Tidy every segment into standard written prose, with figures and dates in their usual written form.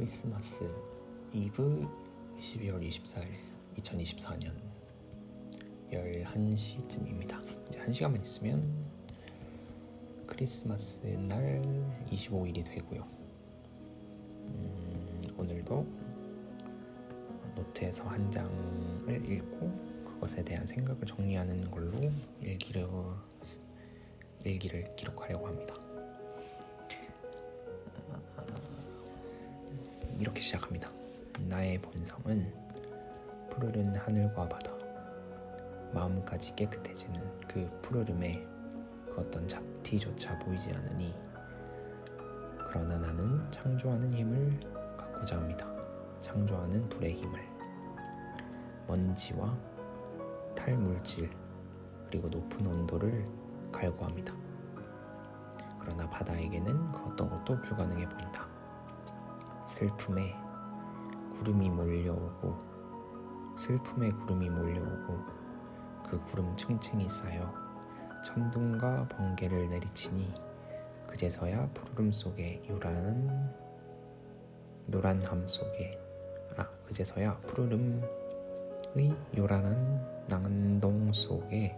크리스마스 이브 12월 24일 2024년 11시쯤입니다. 이제 1시간만 있으면 크리스마스 날 25일이 되고요. 오늘도 노트에서 한 장을 읽고 그것에 대한 생각을 정리하는 걸로 일기를 기록하려고 합니다. 이렇게 시작합니다. 나의 본성은 푸르른 하늘과 바다, 마음까지 깨끗해지는 그 푸르름에 그 어떤 잡티조차 보이지 않으니, 그러나 나는 창조하는 힘을 갖고자 합니다. 창조하는 불의 힘을. 먼지와 탈물질 그리고 높은 온도를 갈구합니다. 그러나 바다에게는 그 어떤 것도 불가능해 보인다. 슬픔에 구름이 몰려오고 그 구름 층층이 쌓여 천둥과 번개를 내리치니 그제서야 푸르름 속에 그제서야 푸르름의 요란한 낭동 속에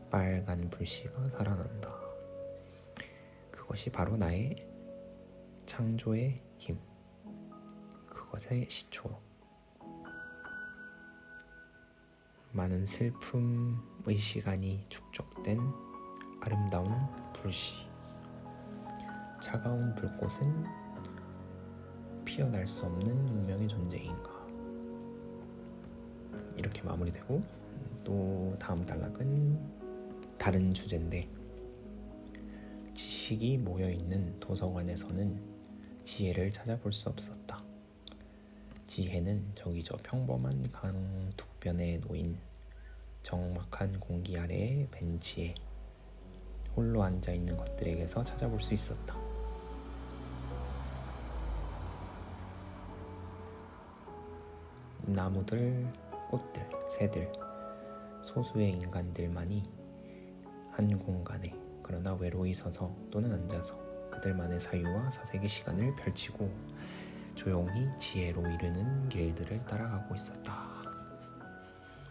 빨간 불씨가 살아난다. 그것이 바로 나의 창조의 힘, 그것의 시초. 많은 슬픔의 시간이 축적된 아름다운 불씨. 차가운 불꽃은 피어날 수 없는 운명의 존재인가. 이렇게 마무리되고, 또 다음 단락은 다른 주제인데, 지식이 모여있는 도서관에서는 지혜를 찾아볼 수 없었다. 지혜는 저기 저 평범한 강둑변에 놓인 적막한 공기 아래의 벤치에 홀로 앉아있는 것들에게서 찾아볼 수 있었다. 나무들, 꽃들, 새들, 소수의 인간들만이 한 공간에, 그러나 외로이 서서 또는 앉아서 그들만의 사유와 사색의 시간을 펼치고 조용히 지혜로 이르는 길들을 따라가고 있었다.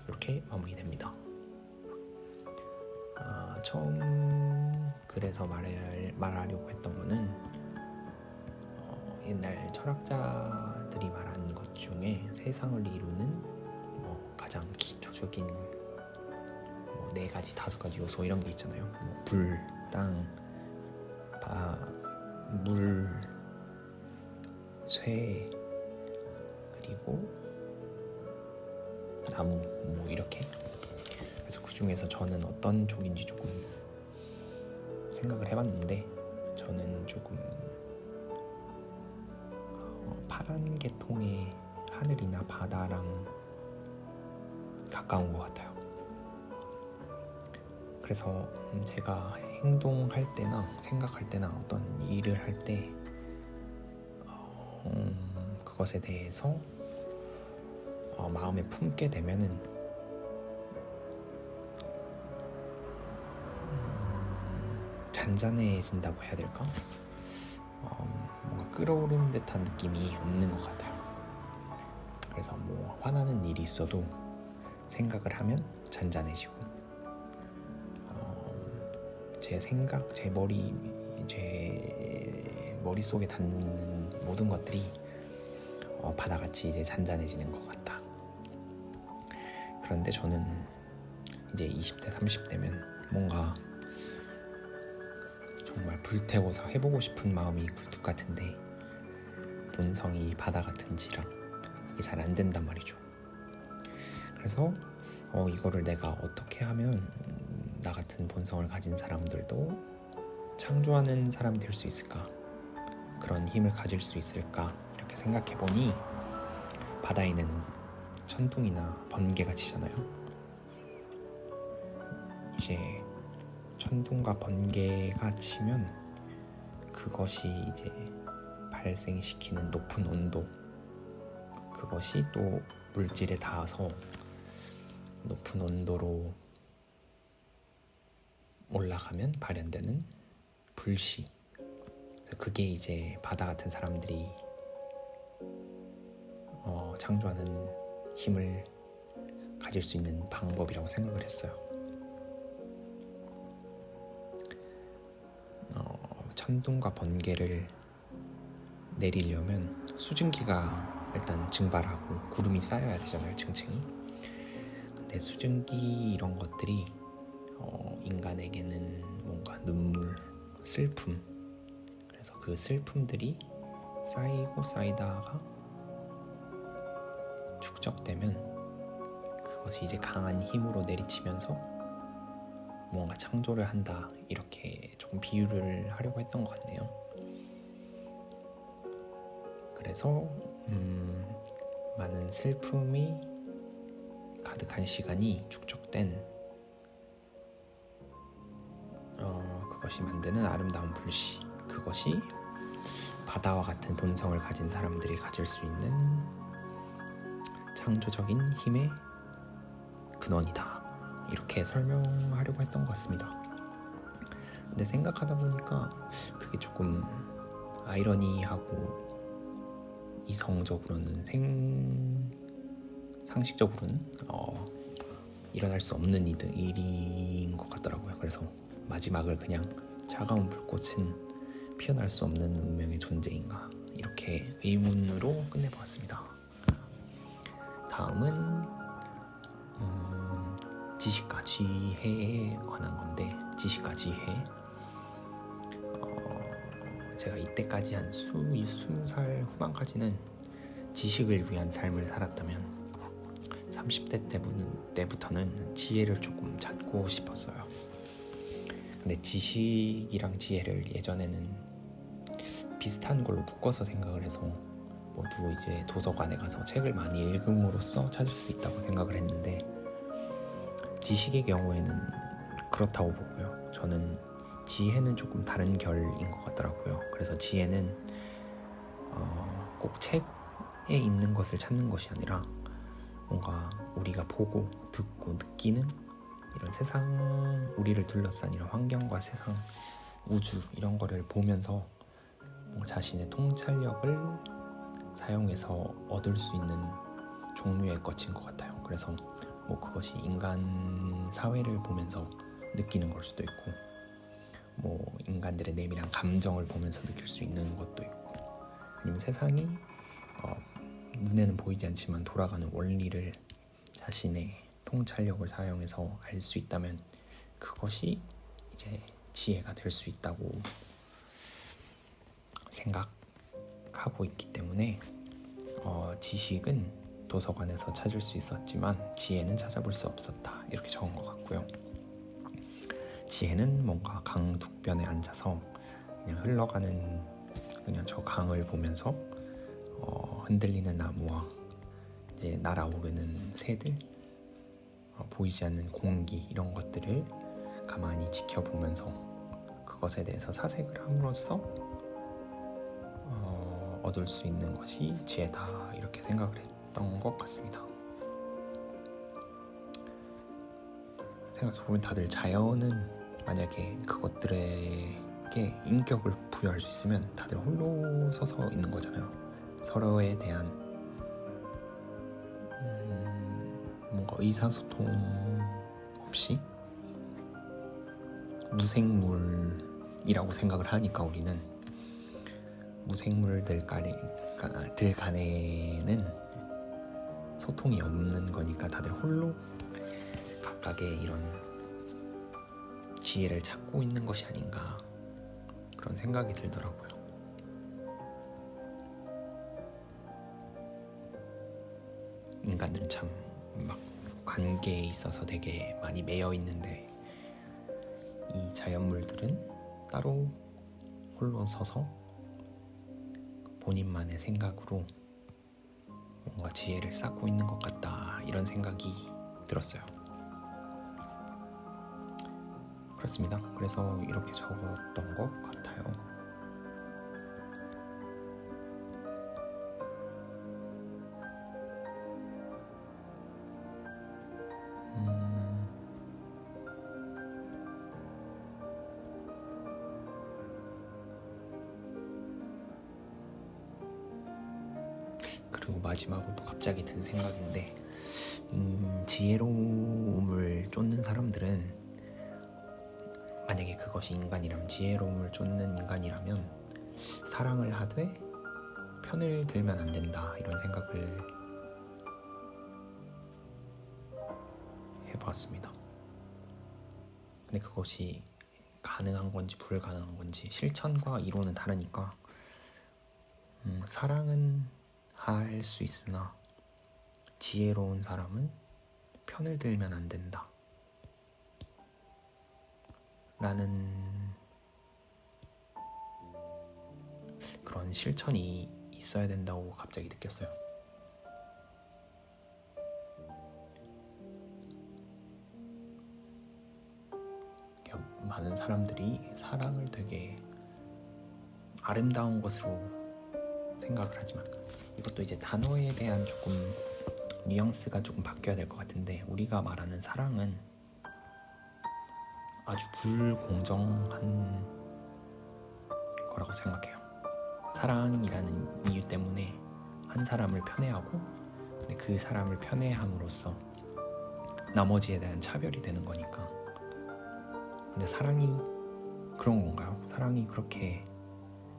이렇게 마무리됩니다. 처음 그래서 말하려고 했던 거는 옛날 철학자들이 말한 것 중에 세상을 이루는 가장 기초적인 4가지, 5가지 요소 이런 게 있잖아요. 불, 땅, 물, 쇠, 그리고 나무, 이렇게. 그래서 그 중에서 저는 어떤 쪽인지 조금 생각을 해봤는데, 저는 조금 파란 계통의 하늘이나 바다랑 가까운 것 같아요. 그래서 제가 행동할 때나 생각할 때나 어떤 일을 할 때 그것에 대해서 마음에 품게 되면은 잔잔해진다고 해야 될까? 뭔가 끌어오르는 듯한 느낌이 없는 것 같아요. 그래서 화나는 일이 있어도 생각을 하면 잔잔해지고, 제 생각, 제 머릿속에 닿는 모든 것들이 바다같이 이제 잔잔해지는 것 같다. 그런데 저는 이제 20대, 30대면 뭔가 정말 불태워서 해보고 싶은 마음이 굴뚝 같은데 본성이 바다 같은지라 그게 잘 안 된단 말이죠. 그래서 이거를 내가 어떻게 하면 나 같은 본성을 가진 사람들도 창조하는 사람이 될 수 있을까? 그런 힘을 가질 수 있을까? 이렇게 생각해보니 바다에는 천둥이나 번개가 치잖아요. 이제 천둥과 번개가 치면 그것이 이제 발생시키는 높은 온도, 그것이 또 물질에 닿아서 높은 온도로 올라가면 발현되는 불씨, 그게 이제 바다 같은 사람들이 창조하는 힘을 가질 수 있는 방법이라고 생각을 했어요. 천둥과 번개를 내리려면 수증기가 일단 증발하고 구름이 쌓여야 되잖아요, 층층이. 근데 수증기 이런 것들이 인간에게는 뭔가 눈물, 슬픔, 그래서 그 슬픔들이 쌓이고 쌓이다가 축적되면 그것이 이제 강한 힘으로 내리치면서 뭔가 창조를 한다, 이렇게 조금 비유를 하려고 했던 것 같네요. 그래서 많은 슬픔이 가득한 시간이 축적된 그것이 만드는 아름다운 불씨, 그것이 바다와 같은 본성을 가진 사람들이 가질 수 있는 창조적인 힘의 근원이다, 이렇게 설명하려고 했던 것 같습니다. 근데 생각하다 보니까 그게 조금 아이러니하고 이성적으로는 상식적으로는 일어날 수 없는 일인 것 같더라고요. 그래서 마지막을 그냥 차가운 불꽃은 피어날 수 없는 운명의 존재인가, 이렇게 의문으로 끝내보았습니다. 다음은 지식과 지혜에 관한 건데, 지식과 지혜, 제가 이때까지 한 20살 후반까지는 지식을 위한 삶을 살았다면 30대 때부터는 지혜를 조금 찾고 싶었어요. 근데 지식이랑 지혜를 예전에는 비슷한 걸로 묶어서 생각을 해서 모두 이제 도서관에 가서 책을 많이 읽음으로써 찾을 수 있다고 생각을 했는데, 지식의 경우에는 그렇다고 보고요. 저는 지혜는 조금 다른 결인 것 같더라고요. 그래서 지혜는 꼭 책에 있는 것을 찾는 것이 아니라 뭔가 우리가 보고 듣고 느끼는 이런 세상, 우리를 둘러싼 이런 환경과 세상, 우주 이런 거를 보면서 자신의 통찰력을 사용해서 얻을 수 있는 종류의 것인 것 같아요. 그래서 그것이 인간 사회를 보면서 느끼는 걸 수도 있고, 인간들의 내밀한 감정을 보면서 느낄 수 있는 것도 있고, 아니면 세상이 눈에는 보이지 않지만 돌아가는 원리를 자신의 통찰력을 사용해서 알 수 있다면 그것이 이제 지혜가 될 수 있다고 생각하고 있기 때문에 지식은 도서관에서 찾을 수 있었지만 지혜는 찾아볼 수 없었다, 이렇게 적은 것 같고요. 지혜는 뭔가 강 둑변에 앉아서 그냥 흘러가는 그냥 저 강을 보면서 흔들리는 나무와 이제 날아오르는 새들, 보이지 않는 공기, 이런 것들을 가만히 지켜보면서 그것에 대해서 사색을 함으로써 얻을 수 있는 것이 지혜다, 이렇게 생각을 했던 것 같습니다. 생각해보면 다들 자연은 만약에 그것들에게 인격을 부여할 수 있으면 다들 홀로 서서 있는 거잖아요. 서로에 대한 뭔가 의사소통 없이 무생물이라고 생각을 하니까 우리는 무생물들 간에는 소통이 없는 거니까 다들 홀로 각각의 이런 지혜를 찾고 있는 것이 아닌가, 그런 생각이 들더라고요. 인간들은 참 막 관계에 있어서 되게 많이 매여 있는데 이 자연물들은 따로 홀로 서서 본인만의 생각으로 뭔가 지혜를 쌓고 있는 것 같다, 이런 생각이 들었어요. 그렇습니다. 그래서 이렇게 적었던 것 같아요. 그리고 마지막으로 갑자기 든 생각인데, 지혜로움을 쫓는 사람들은, 만약에 그것이 인간이라면, 지혜로움을 쫓는 인간이라면 사랑을 하되 편을 들면 안 된다, 이런 생각을 해보았습니다. 근데 그것이 가능한 건지 불가능한 건지, 실천과 이론은 다르니까, 사랑은 할 수 있으나 지혜로운 사람은 편을 들면 안 된다 라는 그런 실천이 있어야 된다고 갑자기 느꼈어요. 많은 사람들이 사랑을 되게 아름다운 것으로 생각을 하지만, 이것도 이제 단어에 대한 조금 뉘앙스가 조금 바뀌어야 될 것 같은데, 우리가 말하는 사랑은 아주 불공정한 거라고 생각해요. 사랑이라는 이유 때문에 한 사람을 편애하고, 근데 그 사람을 편애함으로써 나머지에 대한 차별이 되는 거니까. 근데 사랑이 그런 건가요? 사랑이 그렇게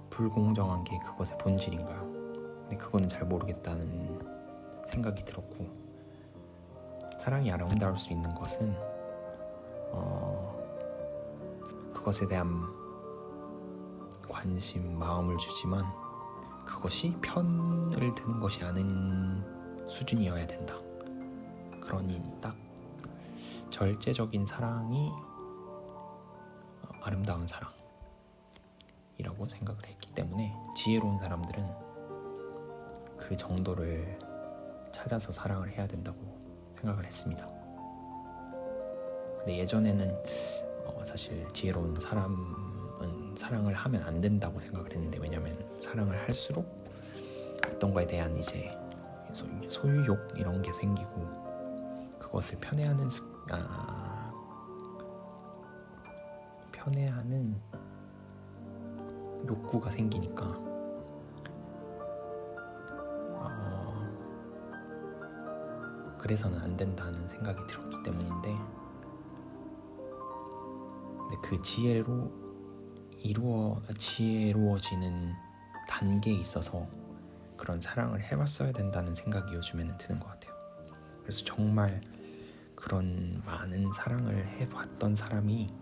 불공정한 게 그것의 본질인가요? 근데 그거는 잘 모르겠다는 생각이 들었고, 사랑이 아름다울 수 있는 것은 그것에 대한 관심, 마음을 주지만 그것이 편을 드는 것이 아닌 수준이어야 된다. 그러니 딱 절제적인 사랑이 아름다운 사랑이라고 생각을 했기 때문에, 지혜로운 사람들은 그 정도를 찾아서 사랑을 해야 된다고 생각을 했습니다. 근데 예전에는 사실 지혜로운 사람은 사랑을 하면 안 된다고 생각을 했는데, 왜냐면 사랑을 할수록 어떤 거에 대한 이제 소유욕 이런 게 생기고, 그것을 편애하는 욕구가 생기니까 그래서는 안 된다는 생각이 들었기 때문인데, 근데 그 지혜로워지는 단계에 있어서 그런 사랑을 해봤어야 된다는 생각이 요즘에는 드는 것 같아요. 그래서 정말 그런 많은 사랑을 해봤던 사람이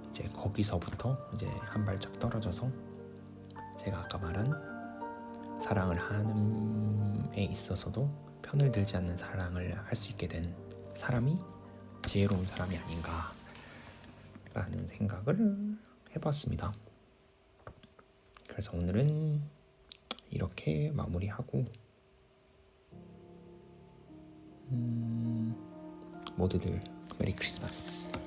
이제 거기서부터 이제 한 발짝 떨어져서, 제가 아까 말한 사랑을 하는 에 있어서도 편을 들지 않는 사랑을 할 수 있게 된 사람이 지혜로운 사람이 아닌가 라는 생각을 해봤습니다. 그래서 오늘은 이렇게 마무리하고, 모두들 메리 크리스마스.